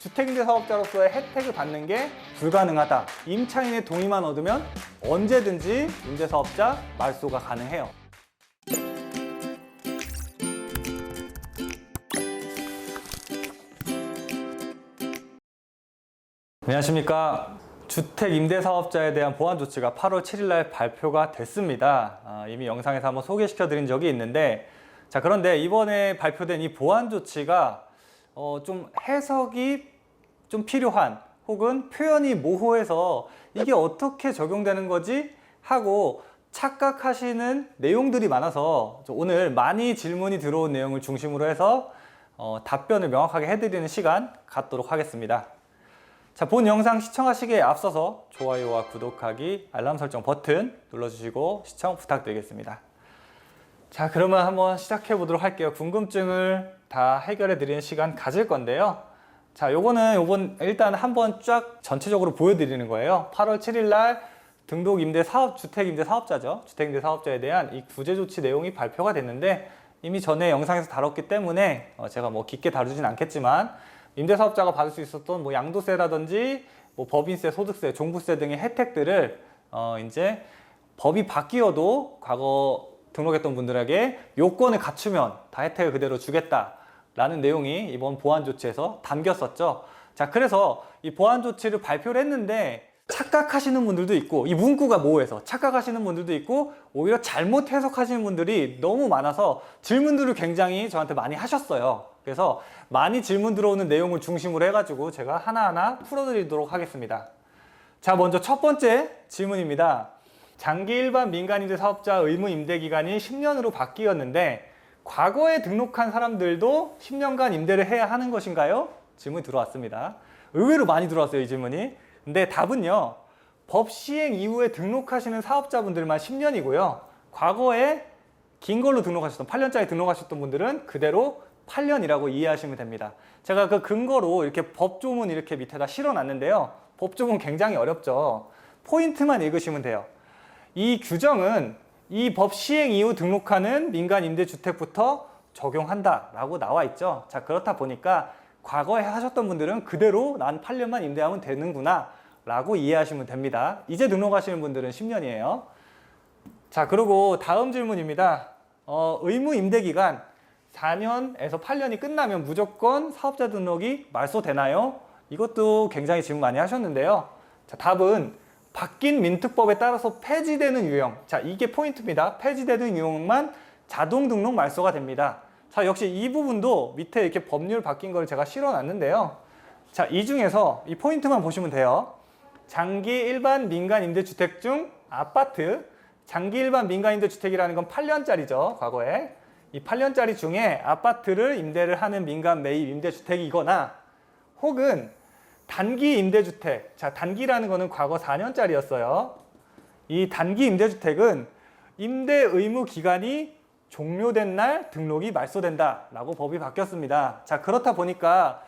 주택임대사업자로서의 혜택을 받는 게 불가능하다. 임차인의 동의만 얻으면 언제든지 임대사업자 말소가 가능해요. 안녕하십니까. 주택임대사업자에 대한 보완조치가 8월 7일 날 발표가 됐습니다. 이미 영상에서 한번 소개시켜 드린 적이 있는데, 자, 그런데 이번에 발표된 이 보완조치가 좀 해석이 좀 필요한, 혹은 표현이 모호해서 이게 어떻게 적용되는 거지? 하고 착각하시는 내용들이 많아서 오늘 많이 질문이 들어온 내용을 중심으로 해서 답변을 명확하게 해드리는 시간 갖도록 하겠습니다. 자, 본 영상 시청하시기에 앞서서 좋아요와 구독하기, 알람 설정 버튼 눌러주시고 시청 부탁드리겠습니다. 자, 그러면 한번 시작해 보도록 할게요. 궁금증을 다 해결해 드리는 시간 가질 건데요. 자, 요거는 일단 한번 쫙 전체적으로 보여드리는 거예요. 8월 7일 날 등록 임대 사업, 주택 임대 사업자죠. 주택 임대 사업자에 대한 이 구제 조치 내용이 발표가 됐는데, 이미 전에 영상에서 다뤘기 때문에 제가 뭐 깊게 다루진 않겠지만, 임대사업자가 받을 수 있었던 뭐 양도세라든지 뭐 법인세, 소득세, 종부세 등의 혜택들을 이제 법이 바뀌어도 과거 등록했던 분들에게 요건을 갖추면 다 혜택을 그대로 주겠다라는 내용이 이번 보완 조치에서 담겼었죠. 자, 그래서 이 보완 조치를 발표를 했는데 착각하시는 분들도 있고, 이 문구가 모호해서 착각하시는 분들도 있고, 오히려 잘못 해석하시는 분들이 너무 많아서 질문들을 굉장히 저한테 많이 하셨어요. 그래서 많이 질문 들어오는 내용을 중심으로 해가지고 제가 하나하나 풀어드리도록 하겠습니다. 자, 먼저 첫 번째 질문입니다. 장기 일반 민간임대 사업자 의무 임대 기간이 10년으로 바뀌었는데 과거에 등록한 사람들도 10년간 임대를 해야 하는 것인가요? 질문이 들어왔습니다. 의외로 많이 들어왔어요, 이 질문이. 근데 답은요, 법 시행 이후에 등록하시는 사업자분들만 10년이고요. 과거에 긴 걸로 등록하셨던 8년짜리 등록하셨던 분들은 그대로 8년이라고 이해하시면 됩니다. 제가 그 근거로 이렇게 법조문 이렇게 밑에다 실어놨는데요. 법조문 굉장히 어렵죠. 포인트만 읽으시면 돼요. 이 규정은 이 법 시행 이후 등록하는 민간 임대주택부터 적용한다라고 나와 있죠. 자, 그렇다 보니까 과거에 하셨던 분들은 그대로 난 8년만 임대하면 되는구나 라고 이해하시면 됩니다. 이제 등록하시는 분들은 10년이에요. 자, 그리고 다음 질문입니다. 의무 임대기간 4년에서 8년이 끝나면 무조건 사업자 등록이 말소되나요? 이것도 굉장히 질문 많이 하셨는데요. 자, 답은 바뀐 민특법에 따라서 폐지되는 유형. 자, 이게 포인트입니다. 폐지되는 유형만 자동 등록 말소가 됩니다. 자, 역시 이 부분도 밑에 이렇게 법률 바뀐 걸 제가 실어놨는데요. 자, 이 중에서 이 포인트만 보시면 돼요. 장기 일반 민간 임대주택 중 아파트, 장기 일반 민간 임대주택이라는 건 8년짜리죠, 과거에. 이 8년짜리 중에 아파트를 임대를 하는 민간 매입 임대주택이거나, 혹은 단기 임대주택. 자, 단기라는 거는 과거 4년짜리였어요. 이 단기 임대주택은 임대 의무 기간이 종료된 날 등록이 말소된다라고 법이 바뀌었습니다. 자, 그렇다 보니까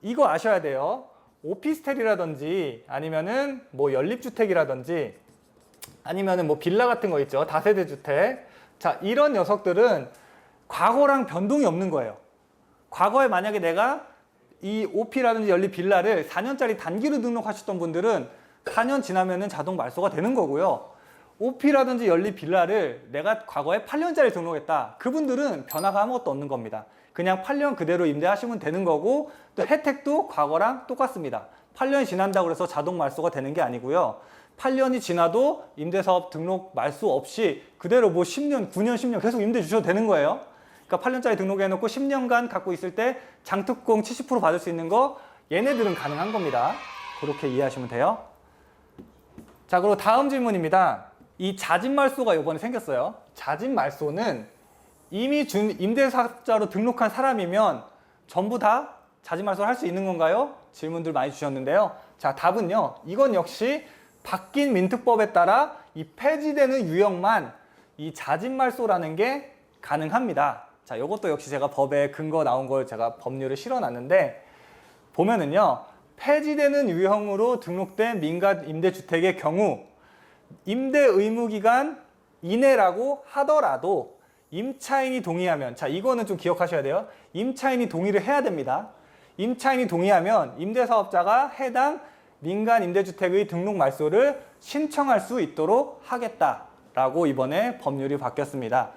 이거 아셔야 돼요. 오피스텔이라든지 아니면은 뭐 연립주택이라든지 아니면은 뭐 빌라 같은 거 있죠. 다세대 주택. 자, 이런 녀석들은 과거랑 변동이 없는 거예요. 과거에 만약에 내가 이 OP라든지 연립 빌라를 4년짜리 단기로 등록하셨던 분들은 4년 지나면은 자동 말소가 되는 거고요. OP라든지 연립 빌라를 내가 과거에 8년짜리 등록했다. 그분들은 변화가 아무것도 없는 겁니다. 그냥 8년 그대로 임대하시면 되는 거고, 또 혜택도 과거랑 똑같습니다. 8년이 지난다고 해서 자동 말소가 되는 게 아니고요. 8년이 지나도 임대사업 등록 말소 없이 그대로 뭐 10년, 9년, 10년 계속 임대 주셔도 되는 거예요. 그러니까 8년짜리 등록해놓고 10년간 갖고 있을 때 장특공 70% 받을 수 있는 거, 얘네들은 가능한 겁니다. 그렇게 이해하시면 돼요. 자, 그리고 다음 질문입니다. 이 자진말소가 이번에 생겼어요. 자진말소는 이미 임대사업자로 등록한 사람이면 전부 다 자진말소를 할 수 있는 건가요? 질문들 많이 주셨는데요. 자, 답은요, 이건 역시 바뀐 민특법에 따라 이 폐지되는 유형만 이 자진말소라는 게 가능합니다. 자, 이것도 역시 제가 법에 근거 나온 걸 제가 법률을 실어놨는데, 보면은요, 폐지되는 유형으로 등록된 민간 임대주택의 경우 임대 의무기간 이내라고 하더라도 임차인이 동의하면, 자, 이거는 좀 기억하셔야 돼요. 임차인이 동의를 해야 됩니다. 임차인이 동의하면 임대사업자가 해당 민간 임대주택의 등록 말소를 신청할 수 있도록 하겠다라고 이번에 법률이 바뀌었습니다.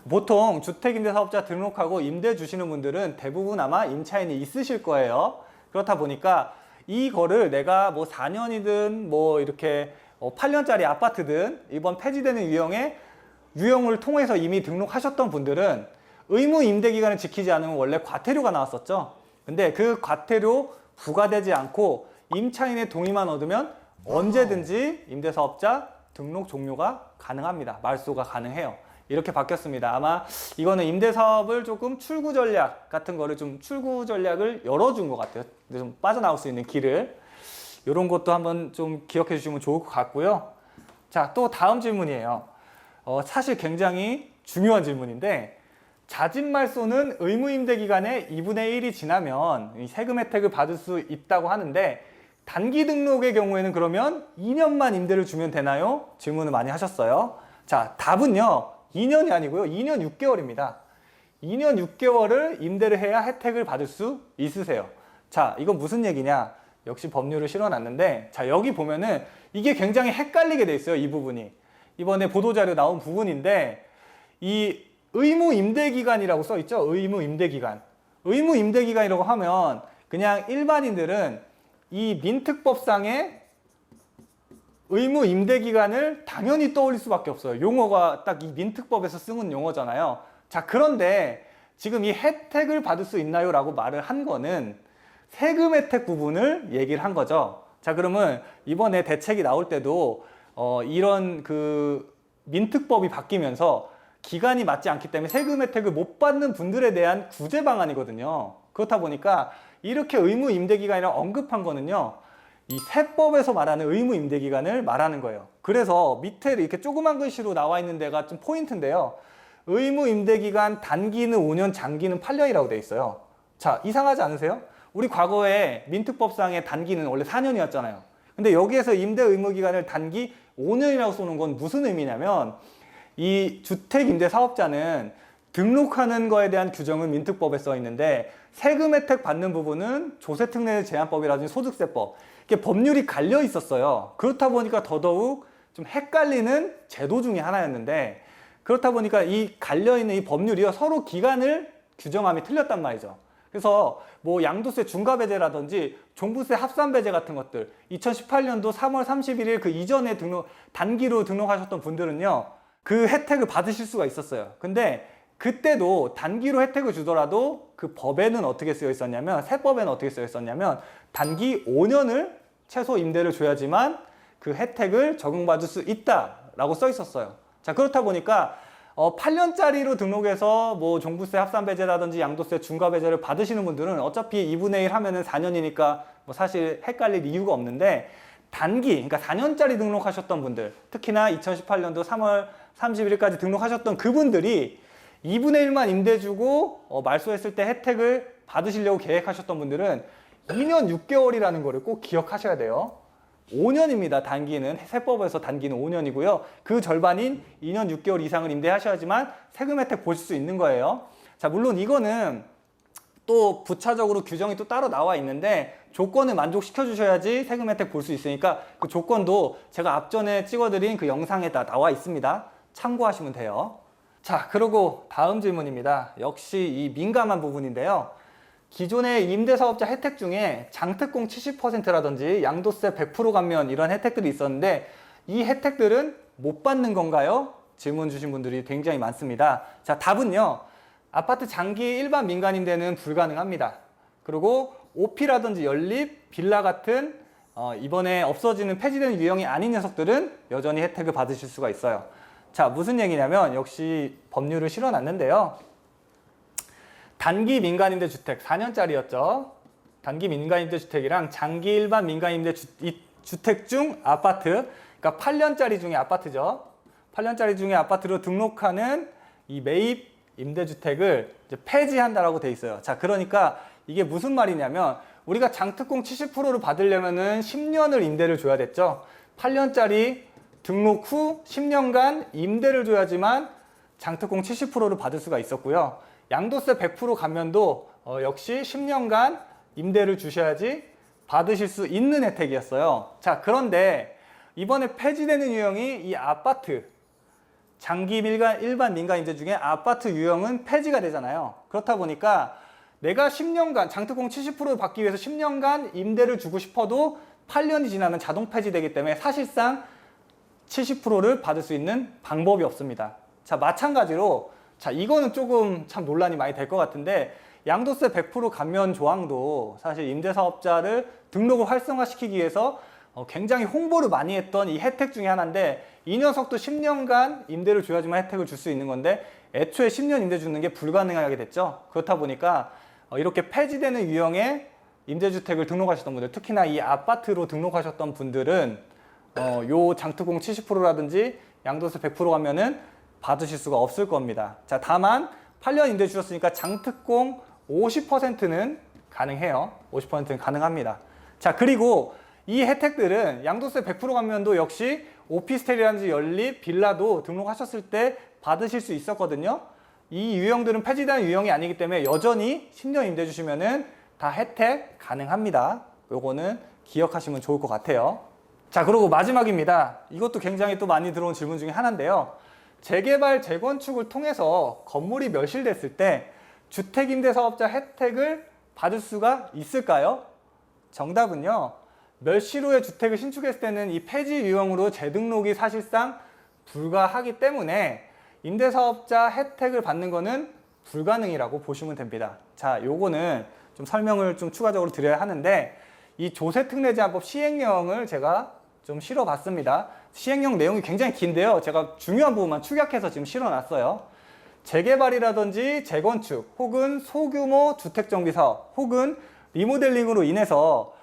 보통 주택임대사업자 등록하고 임대 주시는 분들은 대부분 아마 임차인이 있으실 거예요. 그렇다 보니까 이거를 내가 뭐 4년이든 뭐 이렇게 8년짜리 아파트든 이번 폐지되는 유형을 통해서 이미 등록하셨던 분들은 의무 임대 기간을 지키지 않으면 원래 과태료가 나왔었죠. 근데 그 과태료 부과되지 않고 임차인의 동의만 얻으면 언제든지 임대사업자 등록 종료가 가능합니다. 말소가 가능해요. 이렇게 바뀌었습니다. 아마 이거는 임대사업을 조금 출구 전략 같은 거를 좀 출구 전략을 열어준 것 같아요. 좀 빠져나올 수 있는 길을. 이런 것도 한번 좀 기억해 주시면 좋을 것 같고요. 자, 또 다음 질문이에요. 사실 굉장히 중요한 질문인데 자진 말소는 의무 임대 기간의 2분의 1이 지나면 세금 혜택을 받을 수 있다고 하는데 단기 등록의 경우에는 그러면 2년만 임대를 주면 되나요? 질문을 많이 하셨어요. 자, 답은요. 2년이 아니고요. 2년 6개월입니다. 2년 6개월을 임대를 해야 혜택을 받을 수 있으세요. 자, 이건 무슨 얘기냐? 역시 법률을 실어놨는데 자, 여기 보면은 이게 굉장히 헷갈리게 돼 있어요. 이 부분이. 이번에 보도자료 나온 부분인데 이 의무 임대기간이라고 써 있죠. 의무 임대기간. 의무 임대기간이라고 하면 그냥 일반인들은 이 민특법상의 의무 임대기간을 당연히 떠올릴 수밖에 없어요. 용어가 딱 이 민특법에서 쓰는 용어잖아요. 자, 그런데 지금 이 혜택을 받을 수 있나요? 라고 말을 한 거는 세금 혜택 부분을 얘기를 한 거죠. 자, 그러면 이번에 대책이 나올 때도 이런 그 민특법이 바뀌면서 기간이 맞지 않기 때문에 세금 혜택을 못 받는 분들에 대한 구제 방안이거든요. 그렇다 보니까 이렇게 의무 임대기간이라고 언급한 거는요. 이 세법에서 말하는 의무 임대기간을 말하는 거예요. 그래서 밑에 이렇게 조그만 글씨로 나와 있는 데가 좀 포인트인데요. 의무 임대기간 단기는 5년, 장기는 8년이라고 돼 있어요. 자, 이상하지 않으세요? 우리 과거에 민특법상의 단기는 원래 4년이었잖아요. 근데 여기에서 임대 의무 기간을 단기 5년이라고 쏘는 건 무슨 의미냐면 이 주택임대사업자는 등록하는 거에 대한 규정은 민특법에 써 있는데 세금 혜택 받는 부분은 조세특례 제한법이라든지 소득세법 이게 법률이 갈려 있었어요. 그렇다 보니까 더더욱 좀 헷갈리는 제도 중에 하나였는데 그렇다 보니까 이 갈려 있는 이 법률이요 서로 기간을 규정함이 틀렸단 말이죠. 그래서 뭐 양도세 중과배제라든지 종부세 합산배제 같은 것들 2018년도 3월 31일 그 이전에 단기로 등록하셨던 분들은요 그 혜택을 받으실 수가 있었어요. 근데 그때도 단기로 혜택을 주더라도 그 법에는 어떻게 쓰여 있었냐면 세법에는 어떻게 쓰여 있었냐면 단기 5년을 최소 임대를 줘야지만 그 혜택을 적용받을 수 있다라고 써 있었어요. 자, 그렇다 보니까 8년짜리로 등록해서 뭐 종부세 합산배제라든지 양도세 중과배제를 받으시는 분들은 어차피 2분의 1 하면은 4년이니까 뭐 사실 헷갈릴 이유가 없는데 단기, 그러니까 4년짜리 등록하셨던 분들, 특히나 2018년도 3월 31일까지 등록하셨던 그분들이 2분의 1만 임대 주고 말소했을 때 혜택을 받으시려고 계획하셨던 분들은 2년 6개월이라는 거를 꼭 기억하셔야 돼요. 5년입니다. 단기는 세법에서 단기는 5년이고요. 그 절반인 2년 6개월 이상을 임대하셔야지만 세금 혜택 보실 수 있는 거예요. 자, 물론 이거는 또 부차적으로 규정이 또 따로 나와 있는데 조건을 만족시켜 주셔야지 세금 혜택 볼 수 있으니까 그 조건도 제가 앞전에 찍어드린 그 영상에 다 나와 있습니다. 참고하시면 돼요. 자, 그리고 다음 질문입니다. 역시 이 민감한 부분인데요. 기존의 임대사업자 혜택 중에 장특공 70%라든지 양도세 100% 감면 이런 혜택들이 있었는데 이 혜택들은 못 받는 건가요? 질문 주신 분들이 굉장히 많습니다. 자, 답은요. 아파트 장기 일반 민간 임대는 불가능합니다. 그리고 오피라든지 연립, 빌라 같은 이번에 없어지는 폐지되는 유형이 아닌 녀석들은 여전히 혜택을 받으실 수가 있어요. 자, 무슨 얘기냐면 역시 법률을 실어놨는데요. 단기 민간임대주택 4년짜리였죠. 단기 민간임대주택이랑 장기 일반 민간임대주택 중 아파트, 그러니까 8년짜리 중에 아파트죠. 8년짜리 중에 아파트로 등록하는 이 매입 임대주택을 이제 폐지한다라고 돼 있어요. 자, 그러니까 이게 무슨 말이냐면 우리가 장특공 70%를 받으려면은 10년을 임대를 줘야 됐죠. 8년짜리 등록 후 10년간 임대를 줘야지만 장특공 70%를 받을 수가 있었고요. 양도세 100% 감면도 역시 10년간 임대를 주셔야지 받으실 수 있는 혜택이었어요. 자, 그런데 이번에 폐지되는 유형이 이 아파트, 장기 일반 민간 임대 중에 아파트 유형은 폐지가 되잖아요. 그렇다 보니까 내가 10년간 장특공 70% 받기 위해서 10년간 임대를 주고 싶어도 8년이 지나면 자동 폐지되기 때문에 사실상 70%를 받을 수 있는 방법이 없습니다. 자, 마찬가지로 자, 이거는 조금 참 논란이 많이 될 것 같은데 양도세 100% 감면 조항도 사실 임대사업자를 등록을 활성화시키기 위해서 굉장히 홍보를 많이 했던 이 혜택 중에 하나인데 이 녀석도 10년간 임대를 줘야지만 혜택을 줄 수 있는 건데 애초에 10년 임대 주는 게 불가능하게 됐죠. 그렇다 보니까 이렇게 폐지되는 유형의 임대주택을 등록하셨던 분들, 특히나 이 아파트로 등록하셨던 분들은 요 장특공 70%라든지 양도세 100% 가면은 받으실 수가 없을 겁니다. 자, 다만 8년 임대 주셨으니까 장특공 50%는 가능해요. 50%는 가능합니다. 자, 그리고 이 혜택들은 양도세 100% 감면도 역시 오피스텔이라든지 연립, 빌라도 등록하셨을 때 받으실 수 있었거든요. 이 유형들은 폐지되는 유형이 아니기 때문에 여전히 10년 임대 주시면은 다 혜택 가능합니다. 요거는 기억하시면 좋을 것 같아요. 자, 그리고 마지막입니다. 이것도 굉장히 또 많이 들어온 질문 중에 하나인데요. 재개발, 재건축을 통해서 건물이 멸실됐을 때 주택임대사업자 혜택을 받을 수가 있을까요? 정답은요. 멸실 후에 주택을 신축했을 때는 이 폐지 유형으로 재등록이 사실상 불가하기 때문에 임대사업자 혜택을 받는 거는 불가능이라고 보시면 됩니다. 자, 요거는 좀 설명을 좀 추가적으로 드려야 하는데 이 조세특례제한법 시행령을 제가 좀 실어봤습니다. 시행령 내용이 굉장히 긴데요. 제가 중요한 부분만 축약해서 지금 실어놨어요. 재개발이라든지 재건축 혹은 소규모 주택정비사업 혹은 리모델링으로 인해서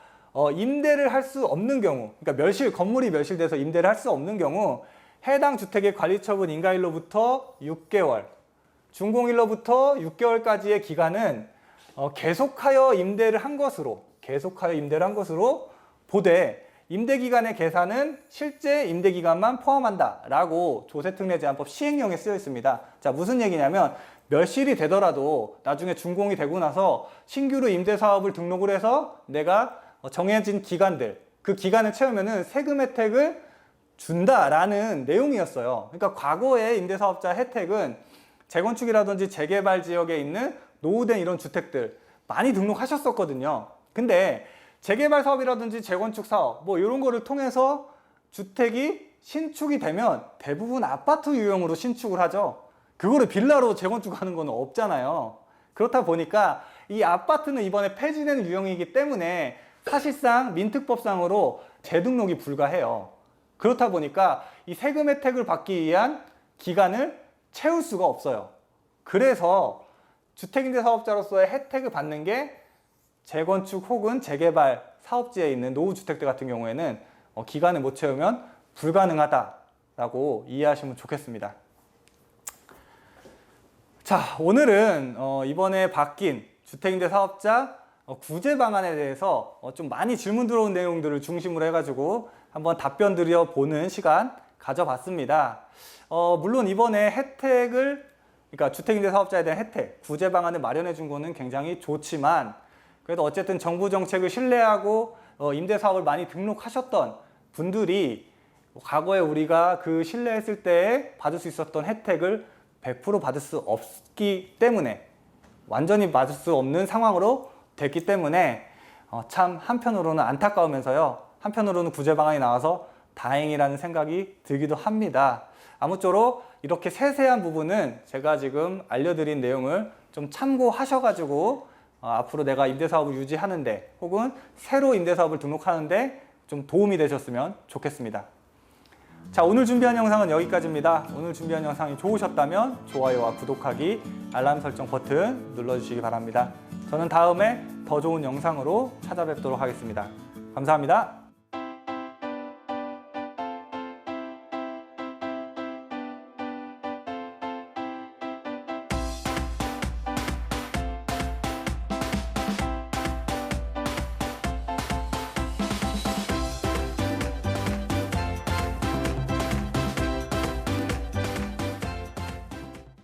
임대를 할 수 없는 경우, 그러니까 건물이 멸실돼서 임대를 할 수 없는 경우 해당 주택의 관리처분 인가일로부터 6개월, 준공일로부터 6개월까지의 기간은 계속하여 임대를 한 것으로 보되 임대기간의 계산은 실제 임대기간만 포함한다라고 조세특례제한법 시행령에 쓰여 있습니다. 자, 무슨 얘기냐면 멸실이 되더라도 나중에 준공이 되고 나서 신규로 임대사업을 등록을 해서 내가 정해진 기간들, 그 기간을 채우면은 세금 혜택을 준다라는 내용이었어요. 그러니까 과거의 임대사업자 혜택은 재건축이라든지 재개발 지역에 있는 노후된 이런 주택들 많이 등록하셨었거든요. 근데 재개발 사업이라든지 재건축 사업 뭐 이런 거를 통해서 주택이 신축이 되면 대부분 아파트 유형으로 신축을 하죠. 그거를 빌라로 재건축하는 건 없잖아요. 그렇다 보니까 이 아파트는 이번에 폐지되는 유형이기 때문에 사실상 민특법상으로 재등록이 불가해요. 그렇다 보니까 이 세금 혜택을 받기 위한 기간을 채울 수가 없어요. 그래서 주택임대사업자로서의 혜택을 받는 게 재건축 혹은 재개발 사업지에 있는 노후주택들 같은 경우에는 기간을 못 채우면 불가능하다라고 이해하시면 좋겠습니다. 자, 오늘은 이번에 바뀐 주택임대사업자 구제 방안에 대해서 좀 많이 질문 들어온 내용들을 중심으로 해가지고 한번 답변 드려보는 시간 가져봤습니다. 물론 이번에 그러니까 주택임대사업자에 대한 혜택, 구제 방안을 마련해 준 거는 굉장히 좋지만 그래도 어쨌든 정부 정책을 신뢰하고 임대사업을 많이 등록하셨던 분들이 과거에 우리가 그 신뢰했을 때 받을 수 있었던 혜택을 100% 받을 수 없기 때문에 완전히 받을 수 없는 상황으로 됐기 때문에 참 한편으로는 안타까우면서요. 한편으로는 구제 방안이 나와서 다행이라는 생각이 들기도 합니다. 아무쪼록 이렇게 세세한 부분은 제가 지금 알려드린 내용을 좀 참고하셔가지고 앞으로 내가 임대사업을 유지하는데 혹은 새로 임대사업을 등록하는데 좀 도움이 되셨으면 좋겠습니다. 자, 오늘 준비한 영상은 여기까지입니다. 오늘 준비한 영상이 좋으셨다면 좋아요와 구독하기, 알람 설정 버튼 눌러주시기 바랍니다. 저는 다음에 더 좋은 영상으로 찾아뵙도록 하겠습니다. 감사합니다.